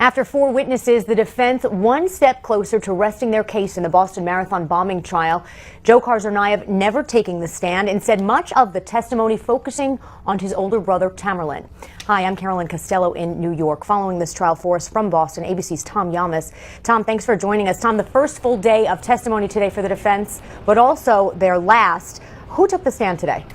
After 4 witnesses, the defense one step closer to resting their case in the Boston Marathon bombing trial. Dzhokhar Tsarnaev never taking the stand, instead much of the testimony focusing on his older brother Tamerlan. Hi, I'm Carolyn Costello in New York. Following this trial for us from Boston, ABC's Tom Yamas. Tom, thanks for joining us. Tom, the first full day of testimony today for the defense, but also their last. Who took the stand today?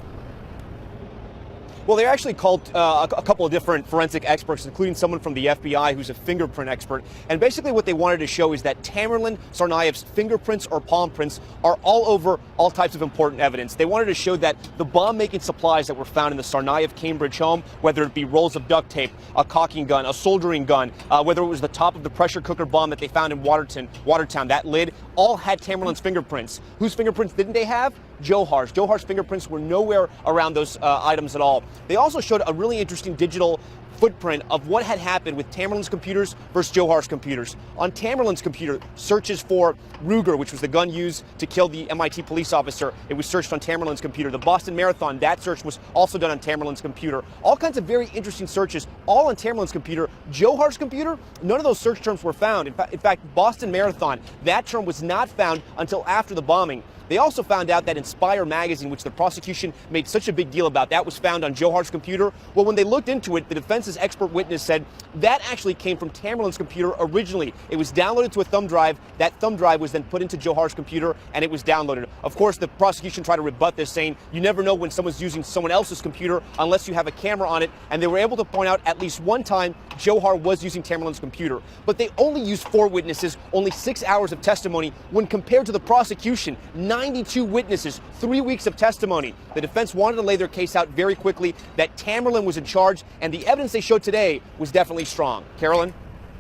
Well, they actually called a couple of different forensic experts, including someone from the FBI who's a fingerprint expert. And basically what they wanted to show is that Tamerlan Tsarnaev's fingerprints or palm prints are all over all types of important evidence. They wanted to show that the bomb-making supplies that were found in the Tsarnaev Cambridge home, whether it be rolls of duct tape, a caulking gun, a soldering gun, whether it was the top of the pressure cooker bomb that they found in Watertown, that lid, all had Tamerlan's fingerprints. Whose fingerprints didn't they have? Dzhokhar's. Dzhokhar's fingerprints were nowhere around those items at all. They also showed a really interesting digital footprint of what had happened with Tamerlan's computers versus Dzhokhar's computers. On Tamerlan's computer, searches for Ruger, which was the gun used to kill the MIT police officer, it was searched on Tamerlan's computer. The Boston Marathon, that search was also done on Tamerlan's computer. All kinds of very interesting searches, all on Tamerlan's computer. Dzhokhar's computer, none of those search terms were found. In fact, Boston Marathon, that term was not found until after the bombing. They also found out that Inspire magazine, which the prosecution made such a big deal about, that was found on Dzhokhar's computer. Well, when they looked into it, the defense's expert witness said that actually came from Tamerlan's computer originally. It was downloaded to a thumb drive. That thumb drive was then put into Dzhokhar's computer, and it was downloaded. Of course, the prosecution tried to rebut this, saying you never know when someone's using someone else's computer unless you have a camera on it, and they were able to point out at least one time Dzhokhar was using Tamerlan's computer. But they only used 4 witnesses, only 6 hours of testimony, when compared to the prosecution, 92 witnesses, 3 weeks of testimony. The defense wanted to lay their case out very quickly, that Tamerlan was in charge, and the evidence they showed today was definitely strong. Carolyn?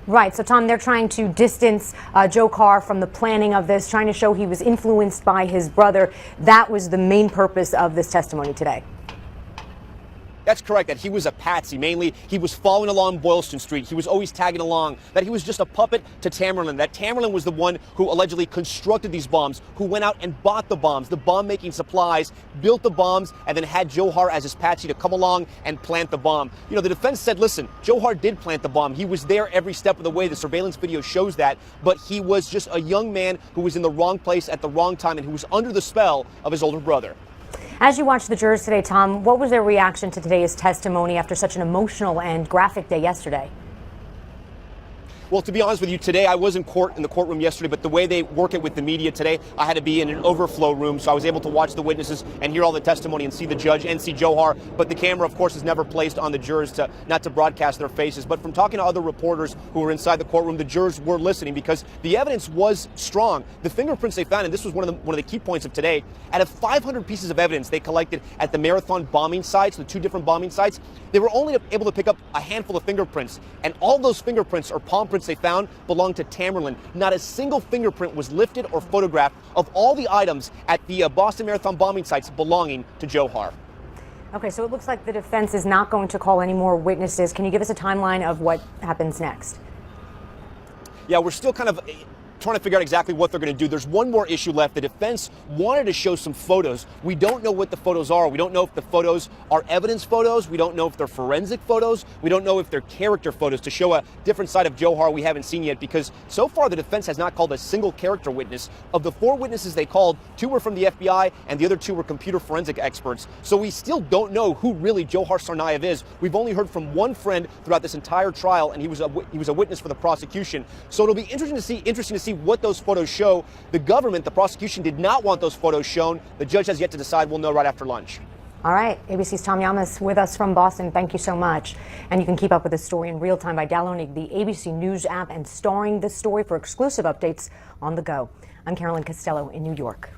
Right. So, Tom, they're trying to distance Dzhokhar from the planning of this, trying to show he was influenced by his brother. That was the main purpose of this testimony today. That's correct, that he was a patsy. Mainly, he was following along Boylston Street. He was always tagging along, that he was just a puppet to Tamerlan, that Tamerlan was the one who allegedly constructed these bombs, who went out and bought the bombs, the bomb-making supplies, built the bombs, and then had Dzhokhar as his patsy to come along and plant the bomb. You know, the defense said, listen, Dzhokhar did plant the bomb. He was there every step of the way. The surveillance video shows that, but he was just a young man who was in the wrong place at the wrong time and who was under the spell of his older brother. As you watched the jurors today, Tom, what was their reaction to today's testimony after such an emotional and graphic day yesterday? Well, to be honest with you, today I was in the courtroom yesterday, but the way they work it with the media today, I had to be in an overflow room, so I was able to watch the witnesses and hear all the testimony and see the judge and see Dzhokhar. But the camera, of course, is never placed on the jurors not to broadcast their faces. But from talking to other reporters who were inside the courtroom, the jurors were listening because the evidence was strong. The fingerprints they found, and this was one of the key points of today, out of 500 pieces of evidence they collected at the Marathon bombing sites, the 2 different bombing sites, they were only able to pick up a handful of fingerprints, and all those fingerprints or palm prints they found belonged to Tamerlan. Not a single fingerprint was lifted or photographed of all the items at the Boston Marathon bombing sites belonging to Dzhokhar. Okay, so it looks like the defense is not going to call any more witnesses. Can you give us a timeline of what happens next? Yeah, we're still kind of trying to figure out exactly what they're going to do. There's one more issue left. The defense wanted to show some photos. We don't know what the photos are. We don't know if the photos are evidence photos. We don't know if they're forensic photos. We don't know if they're character photos to show a different side of Dzhokhar we haven't seen yet, because so far the defense has not called a single character witness. Of the 4 witnesses they called, 2 were from the FBI and the other 2 were computer forensic experts. So we still don't know who really Dzhokhar Tsarnaev is. We've only heard from one friend throughout this entire trial, and he was a witness for the prosecution. So it'll be interesting to see what those photos show. The government, the prosecution, did not want those photos shown. The judge has yet to decide. We'll know right after lunch. All right. ABC's Tom Yamas with us from Boston. Thank you so much. And you can keep up with this story in real time by downloading the ABC News app and starring this story for exclusive updates on the go. I'm Carolyn Costello in New York.